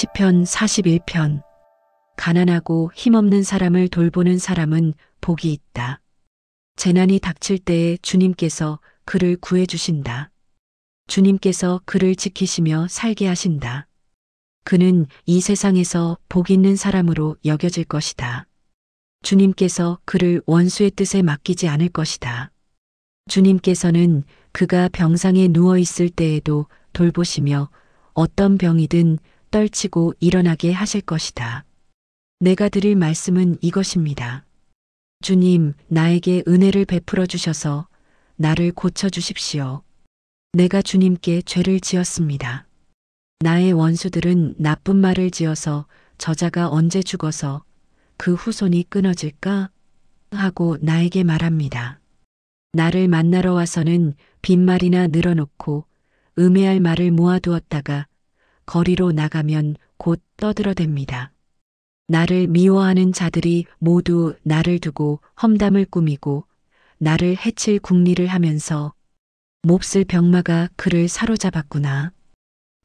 시편 41편. 가난하고 힘없는 사람을 돌보는 사람은 복이 있다. 재난이 닥칠 때에 주님께서 그를 구해 주신다. 주님께서 그를 지키시며 살게 하신다. 그는 이 세상에서 복 있는 사람으로 여겨질 것이다. 주님께서 그를 원수의 뜻에 맡기지 않을 것이다. 주님께서는 그가 병상에 누워 있을 때에도 돌보시며 어떤 병이든 떨치고 일어나게 하실 것이다. 내가 드릴 말씀은 이것입니다. 주님, 나에게 은혜를 베풀어 주셔서 나를 고쳐 주십시오. 내가 주님께 죄를 지었습니다. 나의 원수들은 나쁜 말을 지어서 저자가 언제 죽어서 그 후손이 끊어질까 하고 나에게 말합니다. 나를 만나러 와서는 빈말이나 늘어놓고 음해할 말을 모아두었다가 거리로 나가면 곧 떠들어댑니다. 나를 미워하는 자들이 모두 나를 두고 험담을 꾸미고 나를 해칠 궁리를 하면서 몹쓸 병마가 그를 사로잡았구나.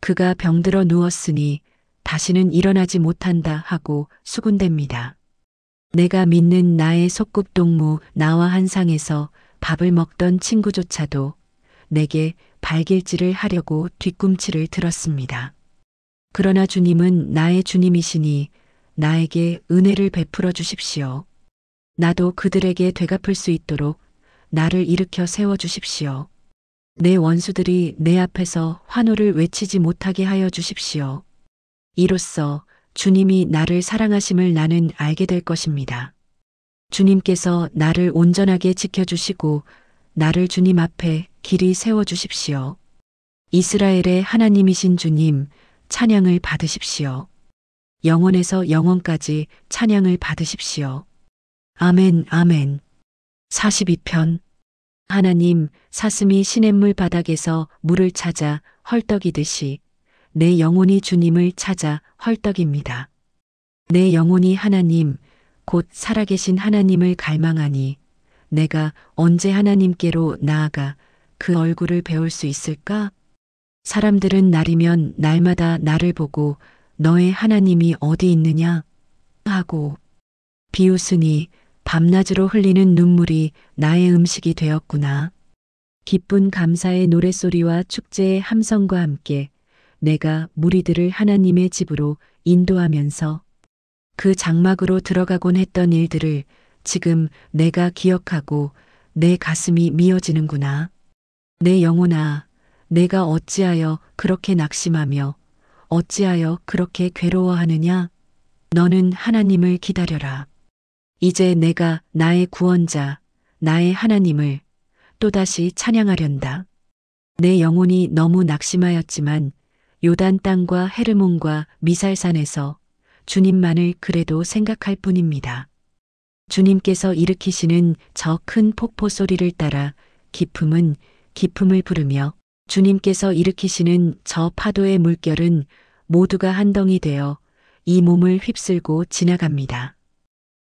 그가 병들어 누웠으니 다시는 일어나지 못한다 하고 수군댑니다. 내가 믿는 나의 소꿉동무 나와 한 상에서 밥을 먹던 친구조차도 내게 발길질을 하려고 뒤꿈치를 들었습니다. 그러나 주님은 나의 주님이시니 나에게 은혜를 베풀어 주십시오. 나도 그들에게 되갚을 수 있도록 나를 일으켜 세워 주십시오. 내 원수들이 내 앞에서 환호를 외치지 못하게 하여 주십시오. 이로써 주님이 나를 사랑하심을 나는 알게 될 것입니다. 주님께서 나를 온전하게 지켜주시고 나를 주님 앞에 길이 세워 주십시오. 이스라엘의 하나님이신 주님, 찬양을 받으십시오. 영원에서 영원까지 찬양을 받으십시오. 아멘, 아멘. 42편. 하나님, 사슴이 시냇물 바닥에서 물을 찾아 헐떡이듯이 내 영혼이 주님을 찾아 헐떡입니다. 내 영혼이 하나님, 곧 살아계신 하나님을 갈망하니 내가 언제 하나님께로 나아가 그 얼굴을 배울 수 있을까? 사람들은 날이면 날마다 나를 보고 너의 하나님이 어디 있느냐? 하고 비웃으니 밤낮으로 흘리는 눈물이 나의 음식이 되었구나. 기쁜 감사의 노랫소리와 축제의 함성과 함께 내가 무리들을 하나님의 집으로 인도하면서 그 장막으로 들어가곤 했던 일들을 지금 내가 기억하고 내 가슴이 미어지는구나. 내 영혼아, 내가 어찌하여 그렇게 낙심하며 어찌하여 그렇게 괴로워하느냐? 너는 하나님을 기다려라. 이제 내가 나의 구원자, 나의 하나님을 또다시 찬양하련다. 내 영혼이 너무 낙심하였지만 요단 땅과 헤르몬과 미살산에서 주님만을 그래도 생각할 뿐입니다. 주님께서 일으키시는 저 큰 폭포 소리를 따라 기품은 기품을 부르며 주님께서 일으키시는 저 파도의 물결은 모두가 한 덩이 되어 이 몸을 휩쓸고 지나갑니다.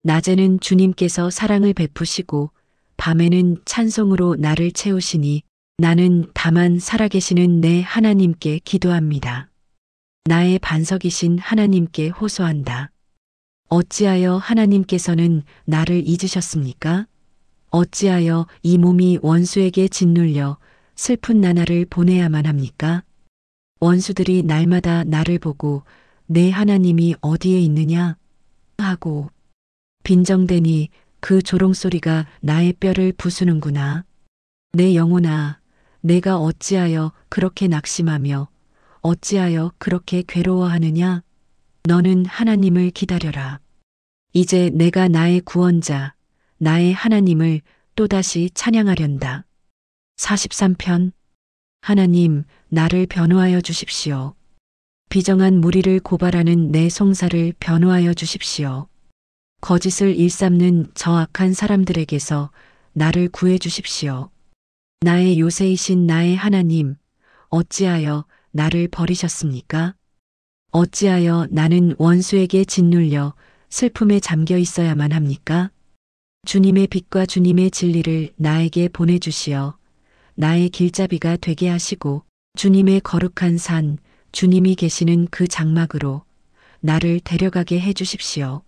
낮에는 주님께서 사랑을 베푸시고 밤에는 찬송으로 나를 채우시니 나는 다만 살아계시는 내 하나님께 기도합니다. 나의 반석이신 하나님께 호소한다. 어찌하여 하나님께서는 나를 잊으셨습니까? 어찌하여 이 몸이 원수에게 짓눌려 슬픈 나날을 보내야만 합니까? 원수들이 날마다 나를 보고 내 하나님이 어디에 있느냐? 하고 빈정대니 그 조롱소리가 나의 뼈를 부수는구나. 내 영혼아, 내가 어찌하여 그렇게 낙심하며 어찌하여 그렇게 괴로워하느냐? 너는 하나님을 기다려라. 이제 내가 나의 구원자, 나의 하나님을 또다시 찬양하련다. 43편. 하나님, 나를 변호하여 주십시오. 비정한 무리를 고발하는 내 송사를 변호하여 주십시오. 거짓을 일삼는 저 악한 사람들에게서 나를 구해 주십시오. 나의 요새이신 나의 하나님, 어찌하여 나를 버리셨습니까? 어찌하여 나는 원수에게 짓눌려 슬픔에 잠겨 있어야만 합니까? 주님의 빛과 주님의 진리를 나에게 보내주시어 나의 길잡이가 되게 하시고 주님의 거룩한 산, 주님이 계시는 그 장막으로 나를 데려가게 해 주십시오.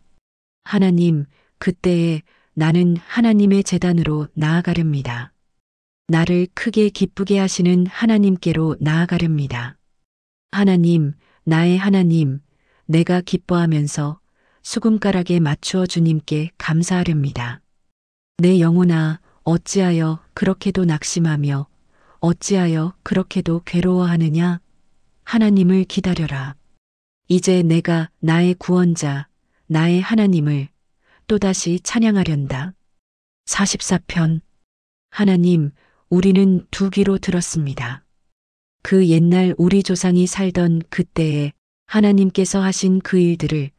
하나님, 그때에 나는 하나님의 제단으로 나아가렵니다. 나를 크게 기쁘게 하시는 하나님께로 나아가렵니다. 하나님, 나의 하나님, 내가 기뻐하면서 수금가락에 맞추어 주님께 감사하렵니다. 내 영혼아, 어찌하여 그렇게도 낙심하며 어찌하여 그렇게도 괴로워하느냐? 하나님을 기다려라. 이제 내가 나의 구원자, 나의 하나님을 또다시 찬양하련다. 44편. 하나님, 우리는 두 귀로 들었습니다. 그 옛날 우리 조상이 살던 그때에 하나님께서 하신 그 일들을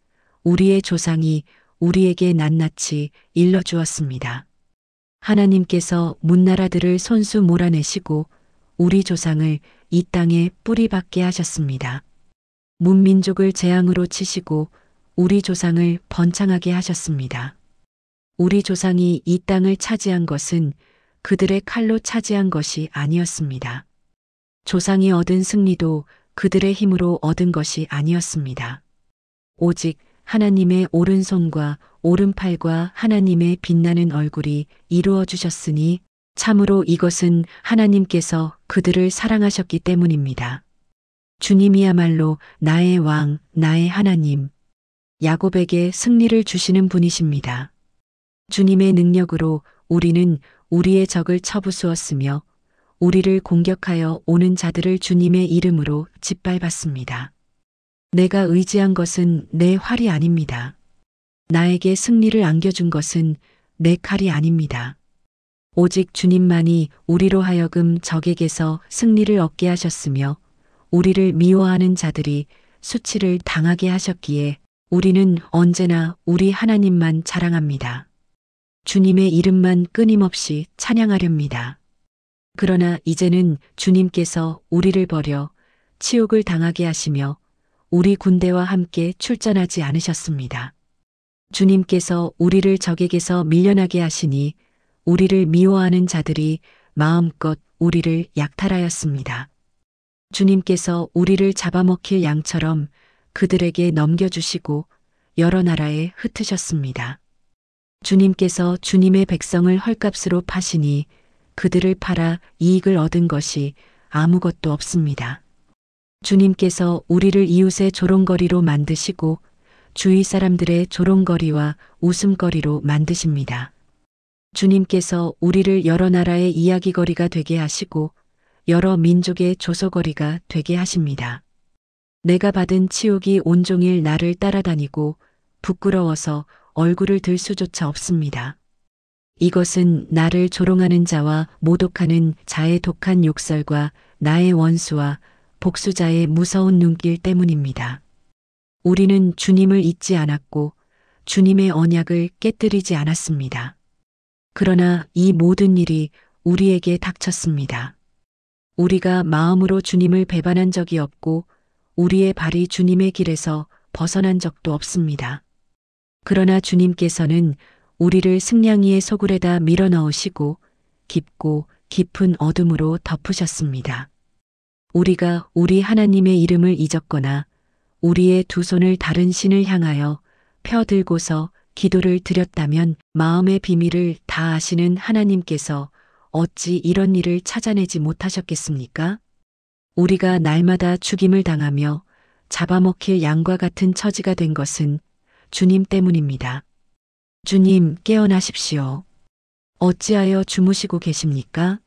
우리의 조상이 우리에게 낱낱이 일러주었습니다. 하나님께서 문나라들을 손수 몰아내시고 우리 조상을 이 땅에 뿌리박게 하셨습니다. 문민족을 재앙으로 치시고 우리 조상을 번창하게 하셨습니다. 우리 조상이 이 땅을 차지한 것은 그들의 칼로 차지한 것이 아니었습니다. 조상이 얻은 승리도 그들의 힘으로 얻은 것이 아니었습니다. 오직 하나님의 오른손과 오른팔과 하나님의 빛나는 얼굴이 이루어 주셨으니 참으로 이것은 하나님께서 그들을 사랑하셨기 때문입니다. 주님이야말로 나의 왕, 나의 하나님, 야곱에게 승리를 주시는 분이십니다. 주님의 능력으로 우리는 우리의 적을 쳐부수었으며 우리를 공격하여 오는 자들을 주님의 이름으로 짓밟았습니다. 내가 의지한 것은 내 활이 아닙니다. 나에게 승리를 안겨준 것은 내 칼이 아닙니다. 오직 주님만이 우리로 하여금 적에게서 승리를 얻게 하셨으며 우리를 미워하는 자들이 수치를 당하게 하셨기에 우리는 언제나 우리 하나님만 자랑합니다. 주님의 이름만 끊임없이 찬양하렵니다. 그러나 이제는 주님께서 우리를 버려 치욕을 당하게 하시며 우리 군대와 함께 출전하지 않으셨습니다. 주님께서 우리를 적에게서 밀려나게 하시니 우리를 미워하는 자들이 마음껏 우리를 약탈하였습니다. 주님께서 우리를 잡아먹힐 양처럼 그들에게 넘겨주시고 여러 나라에 흩으셨습니다. 주님께서 주님의 백성을 헐값으로 파시니 그들을 팔아 이익을 얻은 것이 아무것도 없습니다. 주님께서 우리를 이웃의 조롱거리로 만드시고 주위 사람들의 조롱거리와 웃음거리로 만드십니다. 주님께서 우리를 여러 나라의 이야기거리가 되게 하시고 여러 민족의 조소거리가 되게 하십니다. 내가 받은 치욕이 온종일 나를 따라다니고 부끄러워서 얼굴을 들 수조차 없습니다. 이것은 나를 조롱하는 자와 모독하는 자의 독한 욕설과 나의 원수와 복수자의 무서운 눈길 때문입니다. 우리는 주님을 잊지 않았고 주님의 언약을 깨뜨리지 않았습니다. 그러나 이 모든 일이 우리에게 닥쳤습니다. 우리가 마음으로 주님을 배반한 적이 없고 우리의 발이 주님의 길에서 벗어난 적도 없습니다. 그러나 주님께서는 우리를 승냥이의 소굴에다 밀어넣으시고 깊고 깊은 어둠으로 덮으셨습니다. 우리가 우리 하나님의 이름을 잊었거나 우리의 두 손을 다른 신을 향하여 펴들고서 기도를 드렸다면 마음의 비밀을 다 아시는 하나님께서 어찌 이런 일을 찾아내지 못하셨겠습니까? 우리가 날마다 죽임을 당하며 잡아먹힐 양과 같은 처지가 된 것은 주님 때문입니다. 주님, 깨어나십시오. 어찌하여 주무시고 계십니까?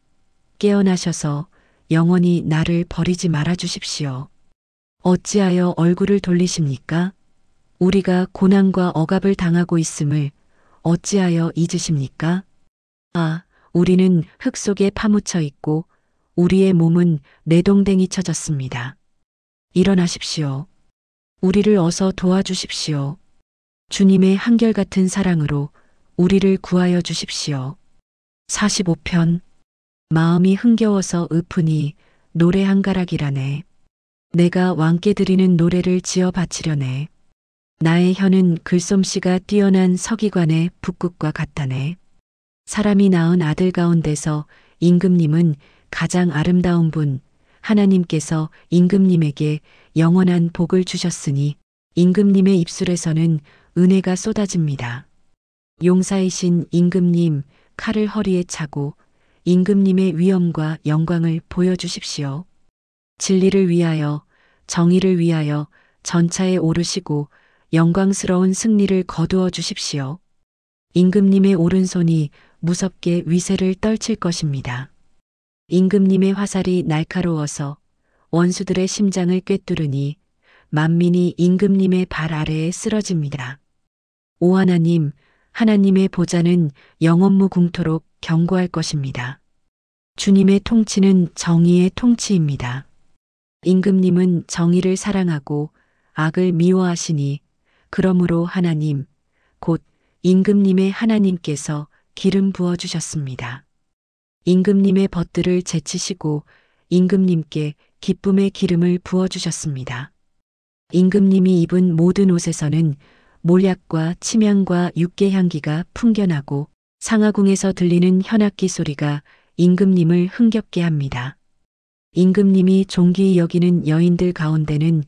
깨어나셔서 영원히 나를 버리지 말아 주십시오. 어찌하여 얼굴을 돌리십니까? 우리가 고난과 억압을 당하고 있음을 어찌하여 잊으십니까? 아, 우리는 흙 속에 파묻혀 있고 우리의 몸은 내동댕이 쳐졌습니다. 일어나십시오. 우리를 어서 도와주십시오. 주님의 한결같은 사랑으로 우리를 구하여 주십시오. 45편. 마음이 흥겨워서 읊으니 노래 한 가락이라네. 내가 왕께 드리는 노래를 지어 바치려네. 나의 혀는 글솜씨가 뛰어난 서기관의 붓끝과 같다네. 사람이 낳은 아들 가운데서 임금님은 가장 아름다운 분, 하나님께서 임금님에게 영원한 복을 주셨으니 임금님의 입술에서는 은혜가 쏟아집니다. 용사이신 임금님, 칼을 허리에 차고 임금님의 위엄과 영광을 보여주십시오. 진리를 위하여, 정의를 위하여 전차에 오르시고 영광스러운 승리를 거두어 주십시오. 임금님의 오른손이 무섭게 위세를 떨칠 것입니다. 임금님의 화살이 날카로워서 원수들의 심장을 꿰뚫으니 만민이 임금님의 발 아래에 쓰러집니다. 오 하나님, 하나님의 보좌는 영원무궁토록 견고할 것입니다. 주님의 통치는 정의의 통치입니다. 임금님은 정의를 사랑하고 악을 미워하시니 그러므로 하나님, 곧 임금님의 하나님께서 기름 부어주셨습니다. 임금님의 벗들을 제치시고 임금님께 기쁨의 기름을 부어주셨습니다. 임금님이 입은 모든 옷에서는 몰약과 침향과 육개향기가 풍겨나고 상하궁에서 들리는 현악기 소리가 임금님을 흥겹게 합니다. 임금님이 존귀히 여기는 여인들 가운데는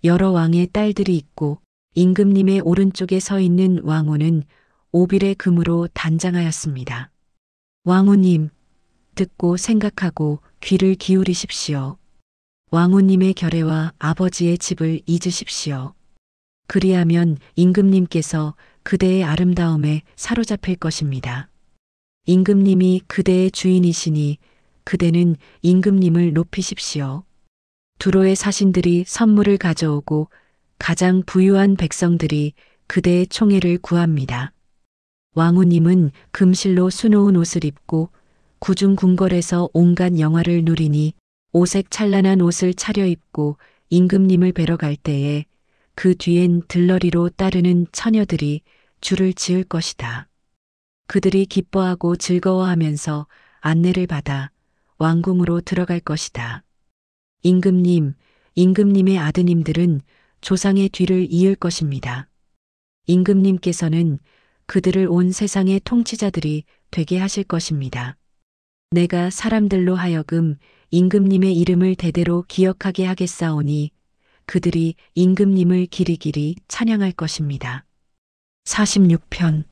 여러 왕의 딸들이 있고 임금님의 오른쪽에 서 있는 왕후는 오빌의 금으로 단장하였습니다. 왕후님, 듣고 생각하고 귀를 기울이십시오. 왕후님의 결례와 아버지의 집을 잊으십시오. 그리하면 임금님께서 그대의 아름다움에 사로잡힐 것입니다. 임금님이 그대의 주인이시니 그대는 임금님을 높이십시오. 두로의 사신들이 선물을 가져오고 가장 부유한 백성들이 그대의 총애를 구합니다. 왕후님은 금실로 수놓은 옷을 입고 구중궁궐에서 온갖 영화를 누리니 오색 찬란한 옷을 차려입고 임금님을 뵈러 갈 때에 그 뒤엔 들러리로 따르는 처녀들이 줄을 지을 것이다. 그들이 기뻐하고 즐거워하면서 안내를 받아 왕궁으로 들어갈 것이다. 임금님, 임금님의 아드님들은 조상의 뒤를 이을 것입니다. 임금님께서는 그들을 온 세상의 통치자들이 되게 하실 것입니다. 내가 사람들로 하여금 임금님의 이름을 대대로 기억하게 하겠사오니 그들이 임금님을 길이길이 찬양할 것입니다. 46편.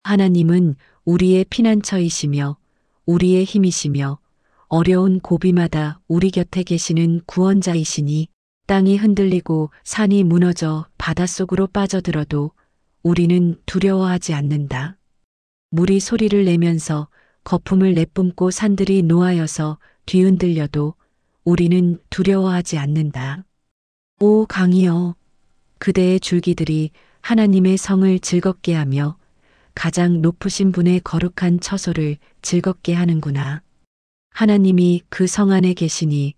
하나님은 우리의 피난처이시며 우리의 힘이시며 어려운 고비마다 우리 곁에 계시는 구원자이시니 땅이 흔들리고 산이 무너져 바닷속으로 빠져들어도 우리는 두려워하지 않는다. 물이 소리를 내면서 거품을 내뿜고 산들이 노하여서 뒤흔들려도 우리는 두려워하지 않는다. 오 강이여, 그대의 줄기들이 하나님의 성을 즐겁게 하며 가장 높으신 분의 거룩한 처소를 즐겁게 하는구나. 하나님이 그 성 안에 계시니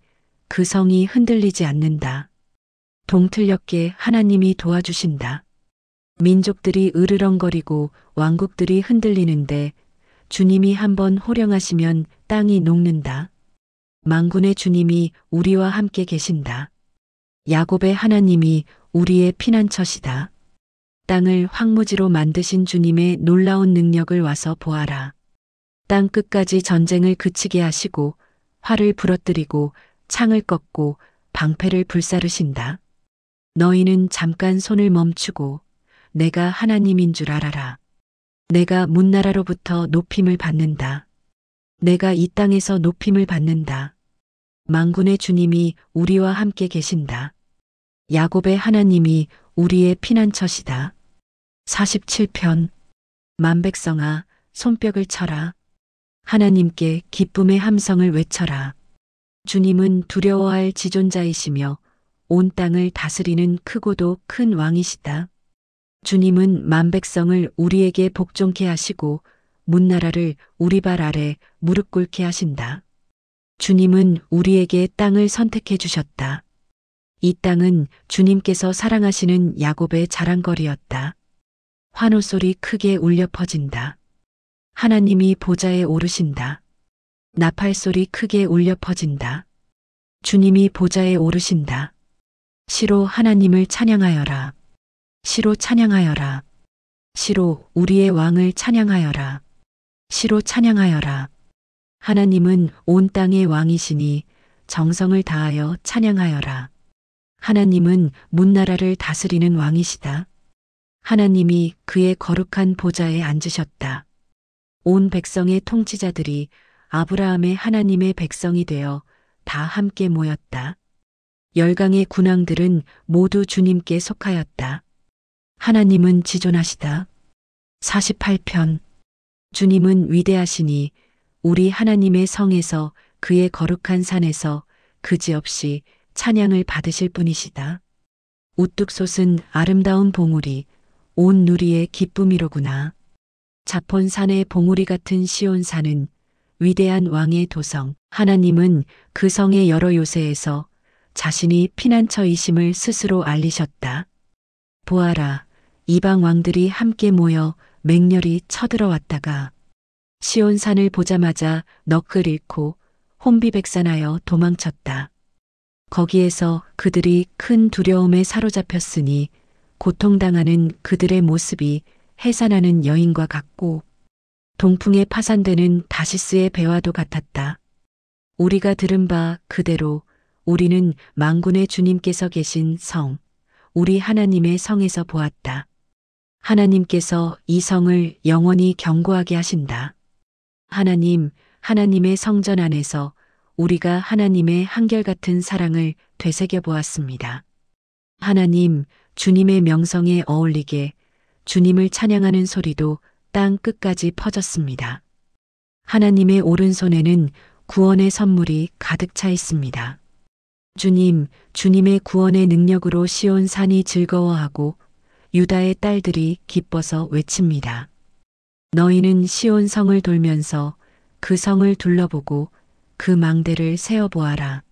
그 성이 흔들리지 않는다. 동틀녘에 하나님이 도와주신다. 민족들이 으르렁거리고 왕국들이 흔들리는데 주님이 한번 호령하시면 땅이 녹는다. 만군의 주님이 우리와 함께 계신다. 야곱의 하나님이 우리의 피난처시다. 땅을 황무지로 만드신 주님의 놀라운 능력을 와서 보아라. 땅 끝까지 전쟁을 그치게 하시고 활을 부러뜨리고 창을 꺾고 방패를 불사르신다. 너희는 잠깐 손을 멈추고 내가 하나님인 줄 알아라. 내가 문나라로부터 높임을 받는다. 내가 이 땅에서 높임을 받는다. 만군의 주님이 우리와 함께 계신다. 야곱의 하나님이 우리의 피난처시다. 47편. 만백성아, 손뼉을 쳐라. 하나님께 기쁨의 함성을 외쳐라. 주님은 두려워할 지존자이시며 온 땅을 다스리는 크고도 큰 왕이시다. 주님은 만백성을 우리에게 복종케 하시고 문나라를 우리 발 아래 무릎 꿇게 하신다. 주님은 우리에게 땅을 선택해 주셨다. 이 땅은 주님께서 사랑하시는 야곱의 자랑거리였다. 환호소리 크게 울려 퍼진다. 하나님이 보좌에 오르신다. 나팔소리 크게 울려 퍼진다. 주님이 보좌에 오르신다. 시로 하나님을 찬양하여라. 시로 찬양하여라. 시로 우리의 왕을 찬양하여라. 시로 찬양하여라. 하나님은 온 땅의 왕이시니 정성을 다하여 찬양하여라. 하나님은 문나라를 다스리는 왕이시다. 하나님이 그의 거룩한 보좌에 앉으셨다. 온 백성의 통치자들이 아브라함의 하나님의 백성이 되어 다 함께 모였다. 열강의 군왕들은 모두 주님께 속하였다. 하나님은 지존하시다. 48편. 주님은 위대하시니 우리 하나님의 성에서 그의 거룩한 산에서 그지없이 찬양을 받으실 분이시다. 우뚝 솟은 아름다운 봉우리, 온 누리의 기쁨이로구나. 자폰산의 봉우리 같은 시온산은 위대한 왕의 도성, 하나님은 그 성의 여러 요새에서 자신이 피난처이심을 스스로 알리셨다. 보아라, 이방 왕들이 함께 모여 맹렬히 쳐들어왔다가 시온산을 보자마자 넋을 잃고 혼비백산하여 도망쳤다. 거기에서 그들이 큰 두려움에 사로잡혔으니 고통당하는 그들의 모습이 해산하는 여인과 같고 동풍에 파산되는 다시스의 배와도 같았다. 우리가 들은 바 그대로 우리는 만군의 주님께서 계신 성, 우리 하나님의 성에서 보았다. 하나님께서 이 성을 영원히 견고하게 하신다. 하나님, 하나님의 성전 안에서 우리가 하나님의 한결같은 사랑을 되새겨 보았습니다. 하나님, 주님의 명성에 어울리게 주님을 찬양하는 소리도 땅 끝까지 퍼졌습니다. 하나님의 오른손에는 구원의 선물이 가득 차 있습니다. 주님, 주님의 구원의 능력으로 시온 산이 즐거워하고 유다의 딸들이 기뻐서 외칩니다. 너희는 시온 성을 돌면서 그 성을 둘러보고 그 망대를 세어보아라.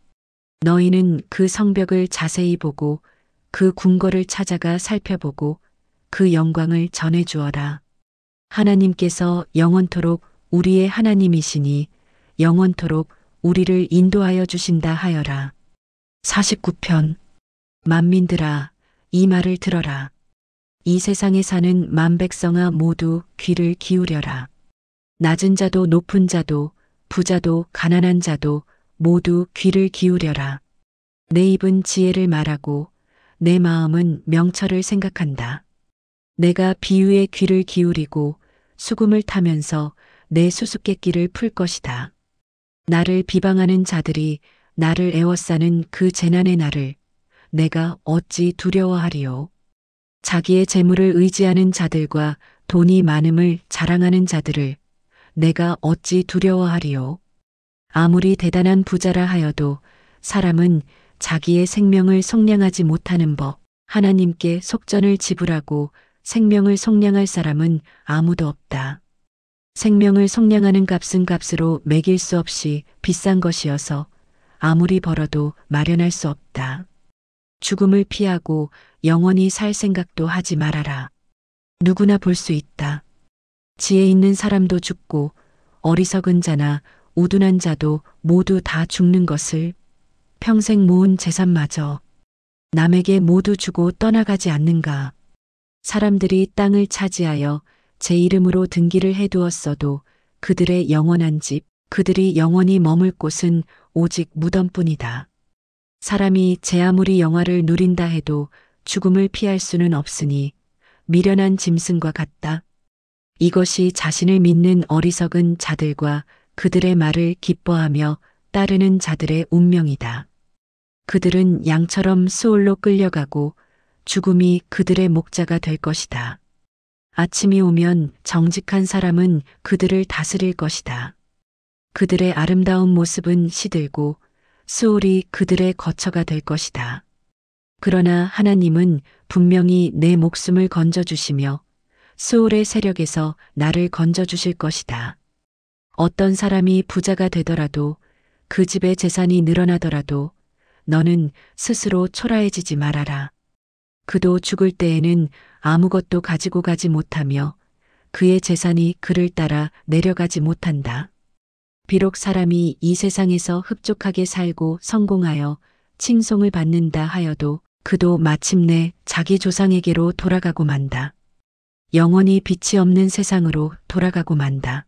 너희는 그 성벽을 자세히 보고 그 궁궐을 찾아가 살펴보고 그 영광을 전해주어라. 하나님께서 영원토록 우리의 하나님이시니 영원토록 우리를 인도하여 주신다 하여라. 49편. 만민들아, 이 말을 들어라. 이 세상에 사는 만백성아 모두 귀를 기울여라. 낮은 자도 높은 자도 부자도 가난한 자도 모두 귀를 기울여라. 내 입은 지혜를 말하고 내 마음은 명철을 생각한다. 내가 비유에 귀를 기울이고 수금을 타면서 내 수수께끼를 풀 것이다. 나를 비방하는 자들이 나를 애워싸는 그 재난의 날을 내가 어찌 두려워하리요. 자기의 재물을 의지하는 자들과 돈이 많음을 자랑하는 자들을 내가 어찌 두려워하리요. 아무리 대단한 부자라 하여도 사람은 자기의 생명을 속량하지 못하는 법, 하나님께 속전을 지불하고 생명을 속량할 사람은 아무도 없다. 생명을 속량하는 값은 값으로 매길 수 없이 비싼 것이어서 아무리 벌어도 마련할 수 없다. 죽음을 피하고 영원히 살 생각도 하지 말아라. 누구나 볼 수 있다. 지혜 있는 사람도 죽고 어리석은 자나 우둔한 자도 모두 다 죽는 것을, 평생 모은 재산마저 남에게 모두 주고 떠나가지 않는가. 사람들이 땅을 차지하여 제 이름으로 등기를 해두었어도 그들의 영원한 집, 그들이 영원히 머물 곳은 오직 무덤뿐이다. 사람이 제 아무리 영화를 누린다 해도 죽음을 피할 수는 없으니 미련한 짐승과 같다. 이것이 자신을 믿는 어리석은 자들과 그들의 말을 기뻐하며 따르는 자들의 운명이다. 그들은 양처럼 수올로 끌려가고 죽음이 그들의 목자가 될 것이다. 아침이 오면 정직한 사람은 그들을 다스릴 것이다. 그들의 아름다운 모습은 시들고 수올이 그들의 거처가 될 것이다. 그러나 하나님은 분명히 내 목숨을 건져주시며 수올의 세력에서 나를 건져주실 것이다. 어떤 사람이 부자가 되더라도 그 집의 재산이 늘어나더라도 너는 스스로 초라해지지 말아라. 그도 죽을 때에는 아무것도 가지고 가지 못하며 그의 재산이 그를 따라 내려가지 못한다. 비록 사람이 이 세상에서 흡족하게 살고 성공하여 칭송을 받는다 하여도 그도 마침내 자기 조상에게로 돌아가고 만다. 영원히 빛이 없는 세상으로 돌아가고 만다.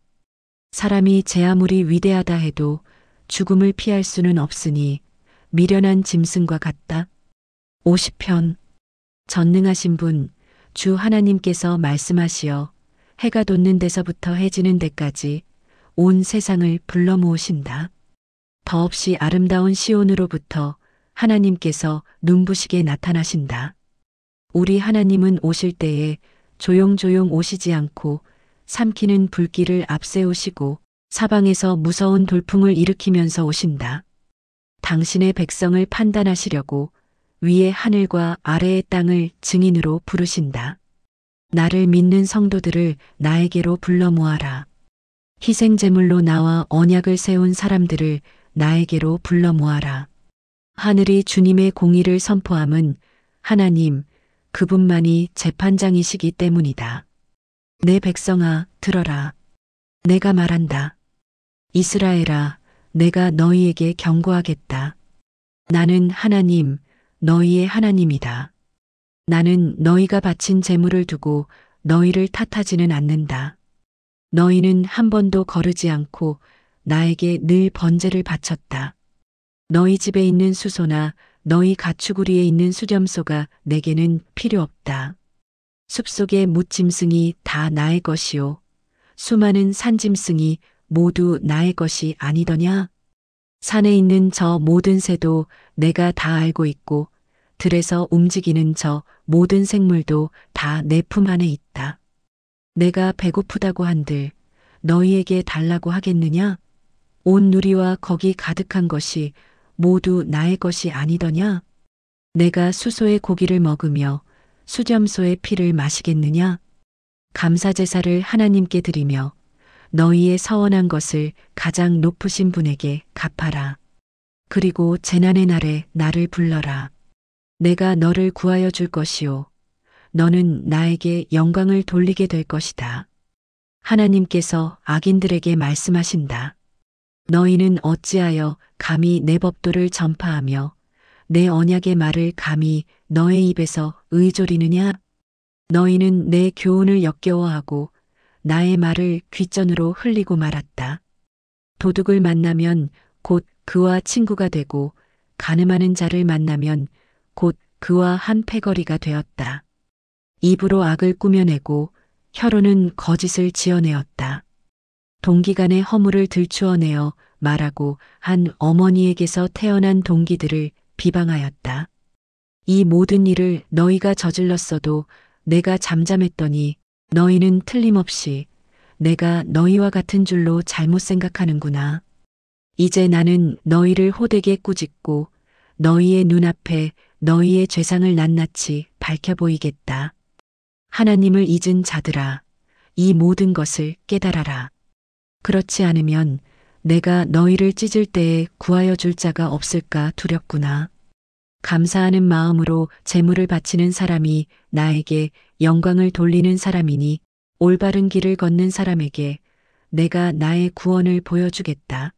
사람이 제 아무리 위대하다 해도 죽음을 피할 수는 없으니 미련한 짐승과 같다. 50편. 전능하신 분, 주 하나님께서 말씀하시어 해가 돋는 데서부터 해지는 데까지 온 세상을 불러 모으신다. 더없이 아름다운 시온으로부터 하나님께서 눈부시게 나타나신다. 우리 하나님은 오실 때에 조용조용 오시지 않고 삼키는 불길을 앞세우시고 사방에서 무서운 돌풍을 일으키면서 오신다. 당신의 백성을 판단하시려고 위의 하늘과 아래의 땅을 증인으로 부르신다. 나를 믿는 성도들을 나에게로 불러 모아라. 희생제물로 나와 언약을 세운 사람들을 나에게로 불러 모아라. 하늘이 주님의 공의를 선포함은 하나님, 그분만이 재판장이시기 때문이다. 내 백성아, 들어라. 내가 말한다. 이스라엘아, 내가 너희에게 경고하겠다. 나는 하나님, 너희의 하나님이다. 나는 너희가 바친 재물을 두고 너희를 탓하지는 않는다. 너희는 한 번도 거르지 않고 나에게 늘 번제를 바쳤다. 너희 집에 있는 수소나 너희 가축우리에 있는 수렴소가 내게는 필요 없다. 숲속의 뭇짐승이 다 나의 것이요. 수많은 산짐승이 모두 나의 것이 아니더냐? 산에 있는 저 모든 새도 내가 다 알고 있고 들에서 움직이는 저 모든 생물도 다 내 품 안에 있다. 내가 배고프다고 한들 너희에게 달라고 하겠느냐? 온 누리와 거기 가득한 것이 모두 나의 것이 아니더냐? 내가 수소의 고기를 먹으며 수렴소의 피를 마시겠느냐? 감사제사를 하나님께 드리며 너희의 서원한 것을 가장 높으신 분에게 갚아라. 그리고 재난의 날에 나를 불러라. 내가 너를 구하여 줄 것이요. 너는 나에게 영광을 돌리게 될 것이다. 하나님께서 악인들에게 말씀하신다. 너희는 어찌하여 감히 내 법도를 전파하며 내 언약의 말을 감히 너의 입에서 의조리느냐? 너희는 내 교훈을 역겨워하고 나의 말을 귓전으로 흘리고 말았다. 도둑을 만나면 곧 그와 친구가 되고 간음하는 자를 만나면 곧 그와 한 패거리가 되었다. 입으로 악을 꾸며내고 혀로는 거짓을 지어내었다. 동기간의 허물을 들추어내어 말하고 한 어머니에게서 태어난 동기들을 비방하였다. 이 모든 일을 너희가 저질렀어도 내가 잠잠했더니 너희는 틀림없이 내가 너희와 같은 줄로 잘못 생각하는구나. 이제 나는 너희를 호되게 꾸짖고 너희의 눈앞에 너희의 죄상을 낱낱이 밝혀 보이겠다. 하나님을 잊은 자들아, 이 모든 것을 깨달아라. 그렇지 않으면 내가 너희를 찢을 때에 구하여 줄 자가 없을까 두렵구나. 감사하는 마음으로 제물을 바치는 사람이 나에게 영광을 돌리는 사람이니 올바른 길을 걷는 사람에게 내가 나의 구원을 보여주겠다.